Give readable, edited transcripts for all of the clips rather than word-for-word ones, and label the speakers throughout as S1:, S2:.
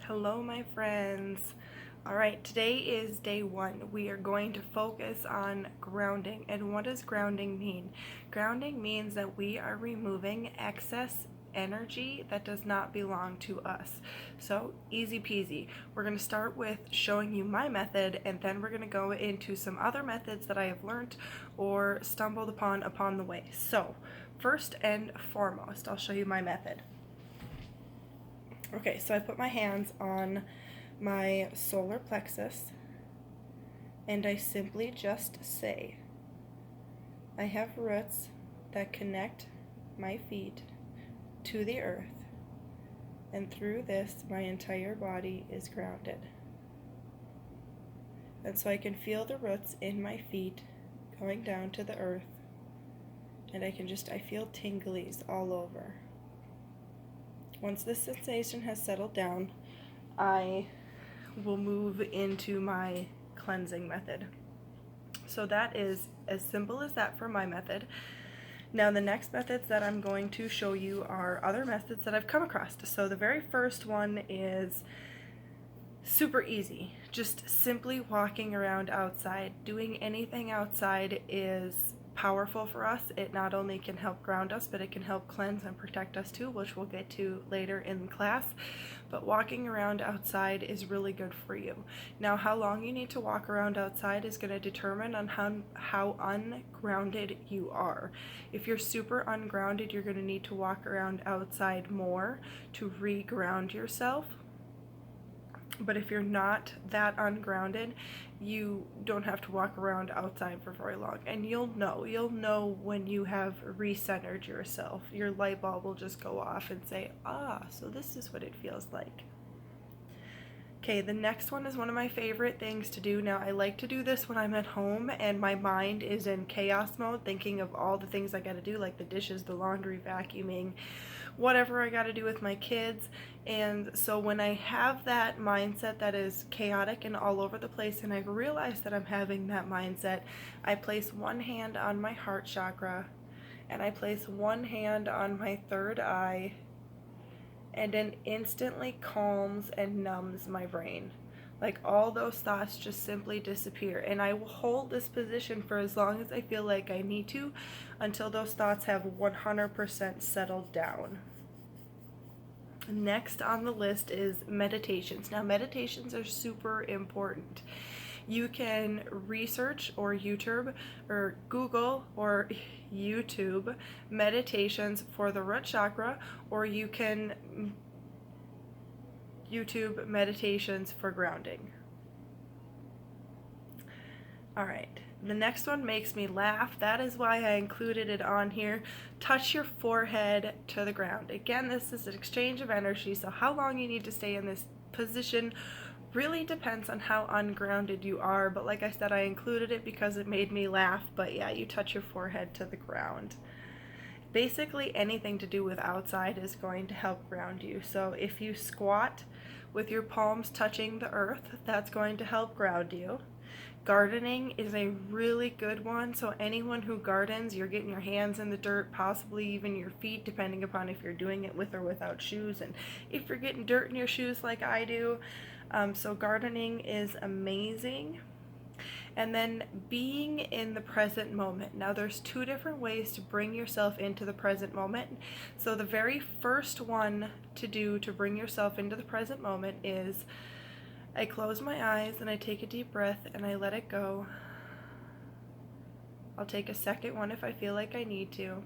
S1: Hello, my friends. All right, today is day one. We are going to focus on grounding. And what does grounding mean? Grounding means that we are removing excess energy that does not belong to us. So easy peasy. We're going to start with showing you my method, and then we're going to go into some other methods that I have learned or stumbled upon the way. So first and foremost, I'll show you my method. Okay, so I put my hands on my solar plexus and I simply just say, I have roots that connect my feet to the earth, and through this my entire body is grounded. And so I can feel the roots in my feet going down to the earth, and I feel tinglies all over. Once this sensation has settled down, I will move into my cleansing method. So that is as simple as that for my method. Now the next methods that I'm going to show you are other methods that I've come across. So the very first one is super easy. Just simply walking around outside. Doing anything outside is powerful for us. It not only can help ground us, but it can help cleanse and protect us too, which we'll get to later in class. But walking around outside is really good for you. Now, how long you need to walk around outside is going to determine on how ungrounded you are. If you're super ungrounded, you're going to need to walk around outside more to re-ground yourself. But if you're not that ungrounded, you don't have to walk around outside for very long. And you'll know when you have recentered yourself. Your light bulb will just go off and say, so this is what it feels like. Okay, the next one is one of my favorite things to do. Now, I like to do this when I'm at home and my mind is in chaos mode, thinking of all the things I gotta do, like the dishes, the laundry, vacuuming, whatever I gotta do with my kids. And so when I have that mindset that is chaotic and all over the place, and I realize that I'm having that mindset, I place one hand on my heart chakra and I place one hand on my third eye, and it instantly calms and numbs my brain. Like, all those thoughts just simply disappear, and I will hold this position for as long as I feel like I need to, until those thoughts have 100% settled down. Next on the list is meditations. Now, meditations are super important. You can research or Google or YouTube meditations for the root chakra, or you can YouTube meditations for grounding. All right, the next one makes me laugh. That is why I included it on here. Touch your forehead to the ground. Again, this is an exchange of energy, so how long you need to stay in this position really depends on how ungrounded you are, but like I said, I included it because it made me laugh. But yeah, you touch your forehead to the ground. Basically anything to do with outside is going to help ground you. So if you squat with your palms touching the earth, that's going to help ground you. Gardening is a really good one. So anyone who gardens, you're getting your hands in the dirt, possibly even your feet, depending upon if you're doing it with or without shoes, and if you're getting dirt in your shoes like I do. So gardening is amazing. And then being in the present moment. Now, there's two different ways to bring yourself into the present moment. So the very first one to do to bring yourself into the present moment is I close my eyes and I take a deep breath and I let it go. I'll take a second one if I feel like I need to.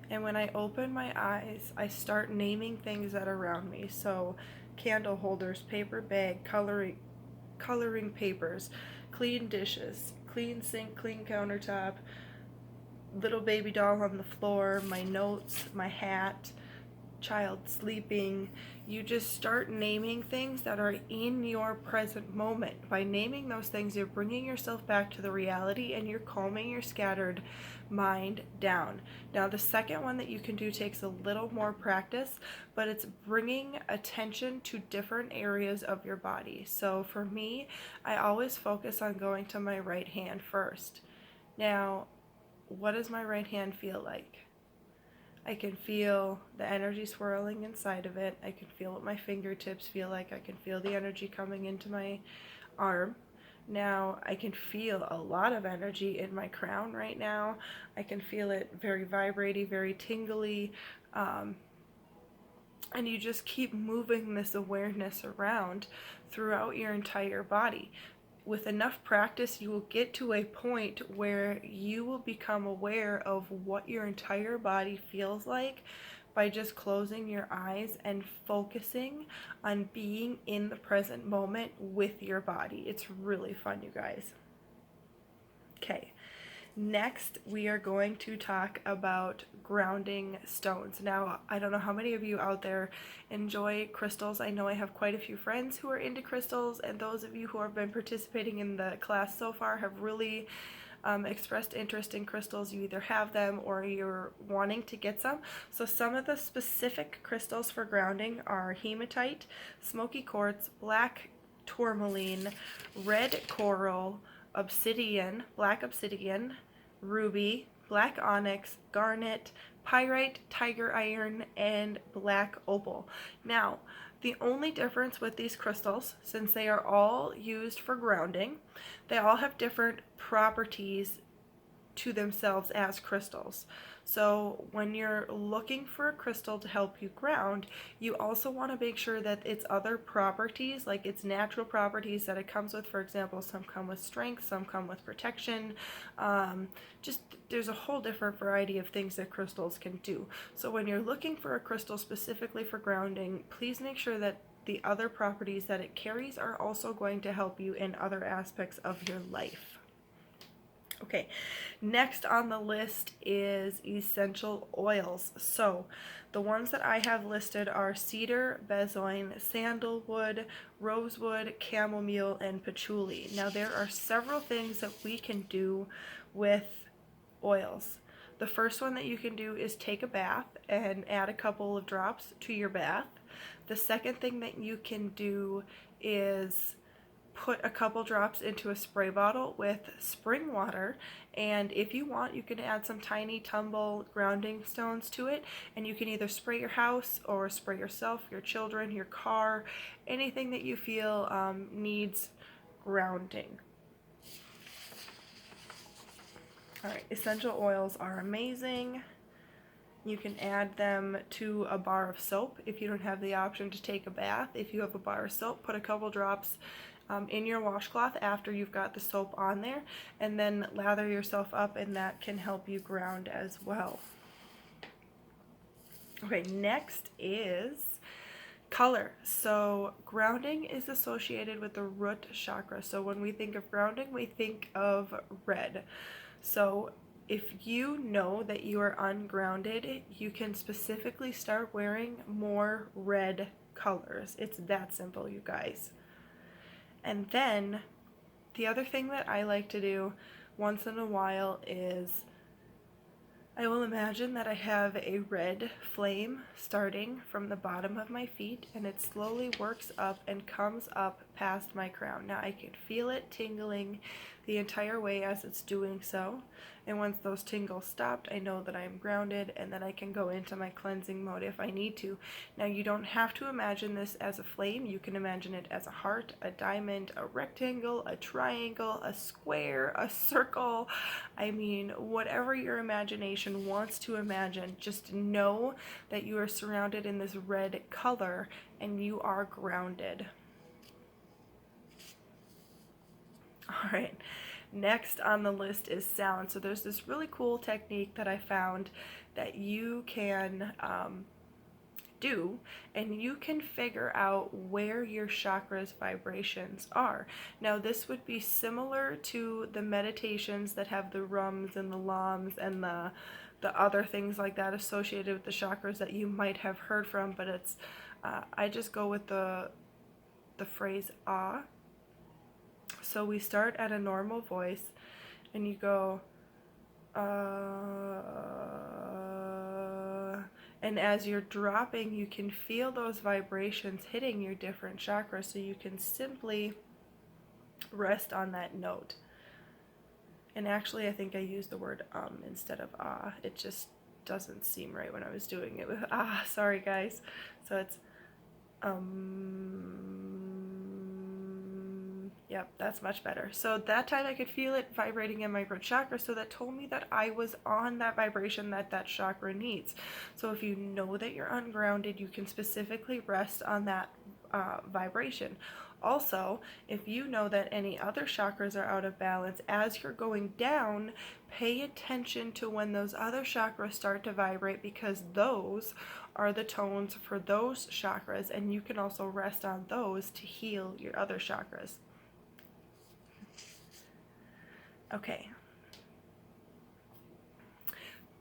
S1: And when I open my eyes, I start naming things that are around me. So candle holders, paper bag, coloring papers, clean dishes, clean sink, clean countertop, little baby doll on the floor, my notes, my hat, child sleeping. You just start naming things that are in your present moment. By naming those things, you're bringing yourself back to the reality and you're calming your scattered mind down. Now, the second one that you can do takes a little more practice, but it's bringing attention to different areas of your body. So for me, I always focus on going to my right hand first. Now, what does my right hand feel like? I can feel the energy swirling inside of it. I can feel what my fingertips feel like. I can feel the energy coming into my arm. Now I can feel a lot of energy in my crown right now. I can feel it very vibrating, very tingly. And you just keep moving this awareness around throughout your entire body. With enough practice, you will get to a point where you will become aware of what your entire body feels like by just closing your eyes and focusing on being in the present moment with your body. It's really fun, you guys. Okay. Next, we are going to talk about grounding stones. Now, I don't know how many of you out there enjoy crystals. I know I have quite a few friends who are into crystals, and those of you who have been participating in the class so far have really expressed interest in crystals. You either have them or you're wanting to get some. So some of the specific crystals for grounding are hematite, smoky quartz, black tourmaline, red coral, obsidian, black obsidian, ruby, black onyx, garnet, pyrite, tiger iron, and black opal. Now, the only difference with these crystals, since they are all used for grounding, they all have different properties to themselves as crystals. So when you're looking for a crystal to help you ground, you also want to make sure that its other properties, like its natural properties that it comes with, for example, some come with strength, some come with protection, just there's a whole different variety of things that crystals can do. So when you're looking for a crystal specifically for grounding, please make sure that the other properties that it carries are also going to help you in other aspects of your life. Okay, next on the list is essential oils. So the ones that I have listed are cedar, benzoin, sandalwood, rosewood, chamomile, and patchouli. Now there are several things that we can do with oils. The first one that you can do is take a bath and add a couple of drops to your bath. The second thing that you can do is put a couple drops into a spray bottle with spring water, and if you want, you can add some tiny tumble grounding stones to it, and you can either spray your house or spray yourself, your children, your car, anything that you feel needs grounding. Alright, essential oils are amazing. You can add them to a bar of soap if you don't have the option to take a bath. If you have a bar of soap, put a couple drops in your washcloth after you've got the soap on there, and then lather yourself up, and that can help you ground as well. Okay, next is color. So grounding is associated with the root chakra. So when we think of grounding, we think of red. So if you know that you are ungrounded, you can specifically start wearing more red colors. It's that simple, you guys. And then the other thing that I like to do once in a while is I will imagine that I have a red flame starting from the bottom of my feet, and it slowly works up and comes up past my crown. Now I can feel it tingling the entire way as it's doing so, and once those tingles stopped, I know that I am grounded and that I can go into my cleansing mode if I need to. Now you don't have to imagine this as a flame. You can imagine it as a heart, a diamond, a rectangle, a triangle, a square, a circle. I mean, whatever your imagination wants to imagine, just know that you are surrounded in this red color and you are grounded. Alright, next on the list is sound. So there's this really cool technique that I found that you can do, and you can figure out where your chakras vibrations are. Now this would be similar to the meditations that have the rums and the lams and the other things like that associated with the chakras that you might have heard from, but it's I just go with the phrase ah. So we start at a normal voice and you go and as you're dropping, you can feel those vibrations hitting your different chakras, so you can simply rest on that note. And actually I think I use the word instead of ah. It just doesn't seem right when I was doing it with, sorry guys. So it's, yep, that's much better. So that time I could feel it vibrating in my root chakra, so that told me that I was on that vibration that that chakra needs. So if you know that you're ungrounded, you can specifically rest on that vibration. Also, if you know that any other chakras are out of balance, as you're going down, pay attention to when those other chakras start to vibrate, because those are the tones for those chakras, and you can also rest on those to heal your other chakras. Okay.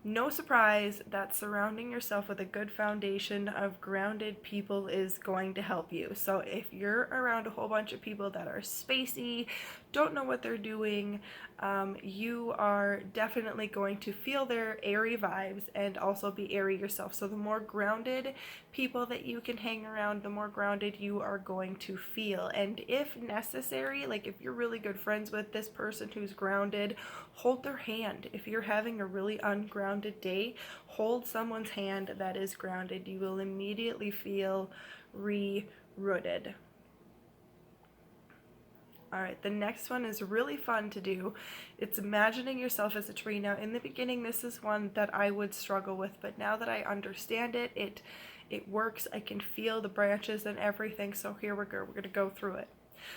S1: No surprise that surrounding yourself with a good foundation of grounded people is going to help you. So if you're around a whole bunch of people that are spacey, don't know what they're doing, you are definitely going to feel their airy vibes and also be airy yourself. So the more grounded people that you can hang around, the more grounded you are going to feel. And if necessary, like if you're really good friends with this person who's grounded, hold their hand. If you're having a really ungrounded day, hold someone's hand that is grounded. You will immediately feel re-rooted. All right, the next one is really fun to do. It's imagining yourself as a tree. Now, in the beginning, this is one that I would struggle with, but now that I understand it, it works. I can feel the branches and everything, so here we go. We're going to go through it.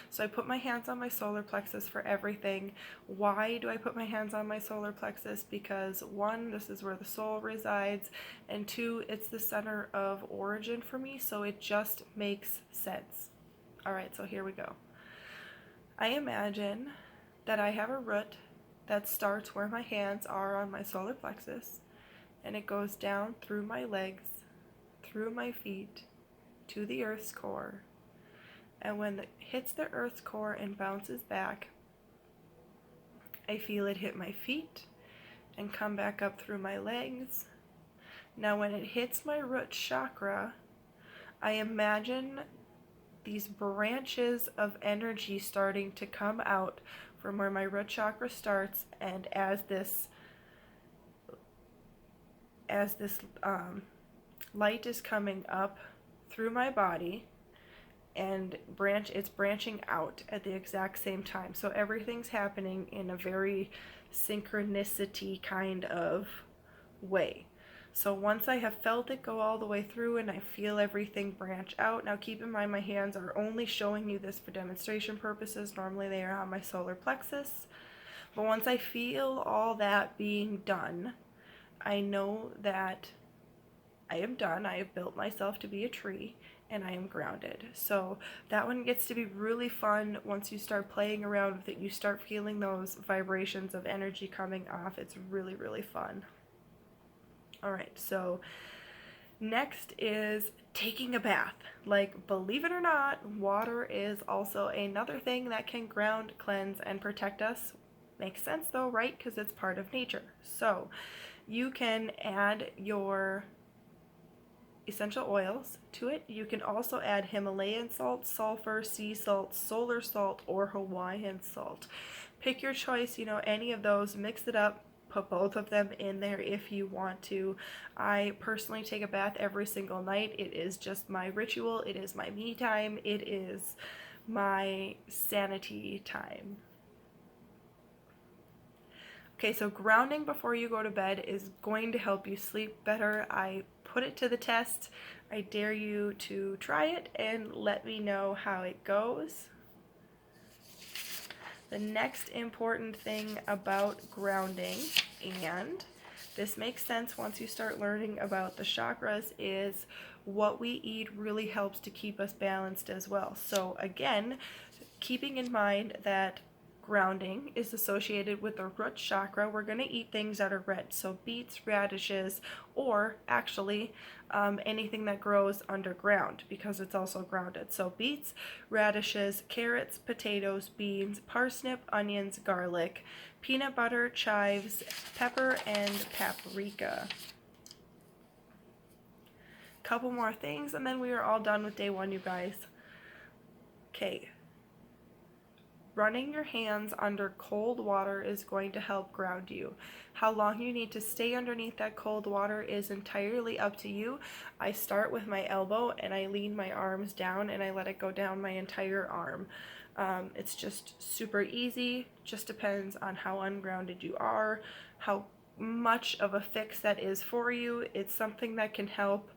S1: So I put my hands on my solar plexus for everything. Why do I put my hands on my solar plexus? Because one, this is where the soul resides, and two, it's the center of origin for me, so it just makes sense. All right, so here we go. I imagine that I have a root that starts where my hands are on my solar plexus, and it goes down through my legs, through my feet, to the earth's core. And when it hits the earth's core and bounces back, I feel it hit my feet and come back up through my legs. Now when it hits my root chakra, I imagine these branches of energy starting to come out from where my root chakra starts, and as this light is coming up through my body, and it's branching out at the exact same time. So everything's happening in a very synchronicity kind of way. So once I have felt it go all the way through and I feel everything branch out, now keep in mind my hands are only showing you this for demonstration purposes. Normally they are on my solar plexus. But once I feel all that being done, I know that I am done. I have built myself to be a tree, and I am grounded. So that one gets to be really fun once you start playing around with it. You start feeling those vibrations of energy coming off. It's really, really fun. All right, so next is taking a bath. Like, believe it or not, water is also another thing that can ground, cleanse, and protect us. Makes sense though, right? Because it's part of nature. So you can add your essential oils to it. You can also add Himalayan salt, sulfur, sea salt, solar salt, or Hawaiian salt. Pick your choice, any of those, mix it up. Put both of them in there if you want to. I personally take a bath every single night. It is just my ritual. It is my me time. It is my sanity time. Okay, so grounding before you go to bed is going to help you sleep better. I put it to the test. I dare you to try it and let me know how it goes. The next important thing about grounding, and this makes sense once you start learning about the chakras, is what we eat really helps to keep us balanced as well. So again, keeping in mind that grounding is associated with the root chakra, we're going to eat things that are red. So beets, radishes, or actually anything that grows underground, because it's also grounded. So beets, radishes, carrots, potatoes, beans, parsnip, onions, garlic, peanut butter, chives, pepper, and paprika. Couple more things and then we are all done with day one, you guys. Okay. running your hands under cold water is going to help ground you. How long you need to stay underneath that cold water is entirely up to you. I start with my elbow and I lean my arms down and I let it go down my entire arm. It's just super easy, just depends on how ungrounded you are, how much of a fix that is for you. It's something that can help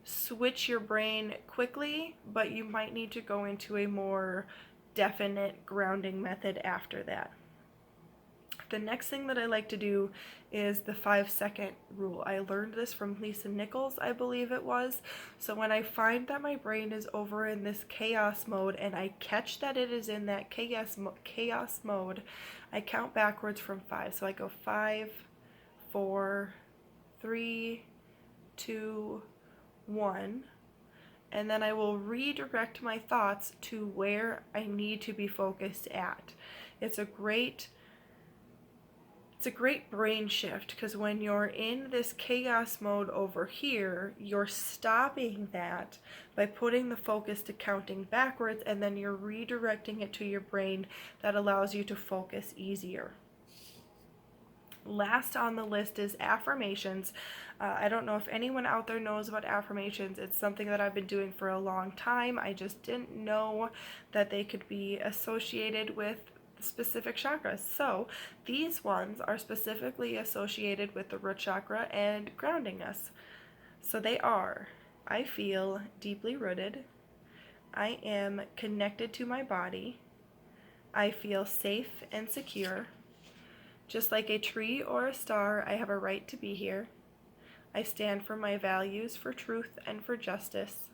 S1: switch your brain quickly, but you might need to go into a more definite grounding method after that. The next thing that I like to do is the 5-second rule. I learned this from Lisa Nichols, I believe it was. So when I find that my brain is over in this chaos mode and I catch that it is in that chaos mode, I count backwards from 5. So I go 5, 4, 3, 2, 1, and then I will redirect my thoughts to where I need to be focused at. It's a great brain shift, because when you're in this chaos mode over here, you're stopping that by putting the focus to counting backwards, and then you're redirecting it to your brain. That allows you to focus easier. Last on the list is affirmations. I don't know if anyone out there knows about affirmations. It's something that I've been doing for a long time. I just didn't know that they could be associated with specific chakras. So these ones are specifically associated with the root chakra and grounding us. So they are: I feel deeply rooted. I am connected to my body. I feel safe and secure. Just like a tree or a star, I have a right to be here. I stand for my values, for truth, and for justice.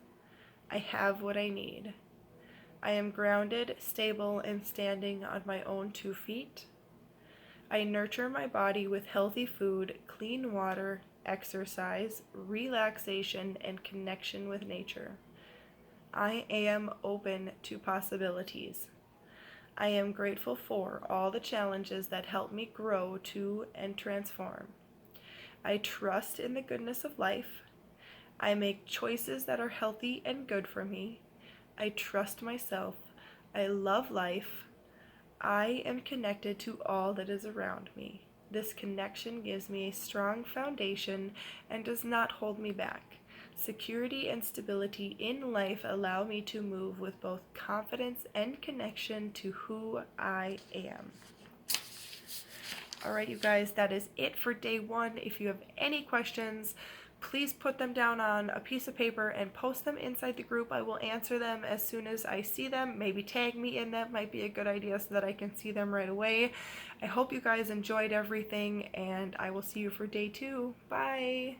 S1: I have what I need. I am grounded, stable, and standing on my own 2 feet. I nurture my body with healthy food, clean water, exercise, relaxation, and connection with nature. I am open to possibilities. I am grateful for all the challenges that help me grow to and transform. I trust in the goodness of life. I make choices that are healthy and good for me. I trust myself. I love life. I am connected to all that is around me. This connection gives me a strong foundation and does not hold me back. Security and stability in life allow me to move with both confidence and connection to who I am. All right, you guys, that is it for day 1. If you have any questions, please put them down on a piece of paper and post them inside the group. I will answer them as soon as I see them. Maybe tag me in them might be a good idea so that I can see them right away. I hope you guys enjoyed everything, and I will see you for day 2. Bye!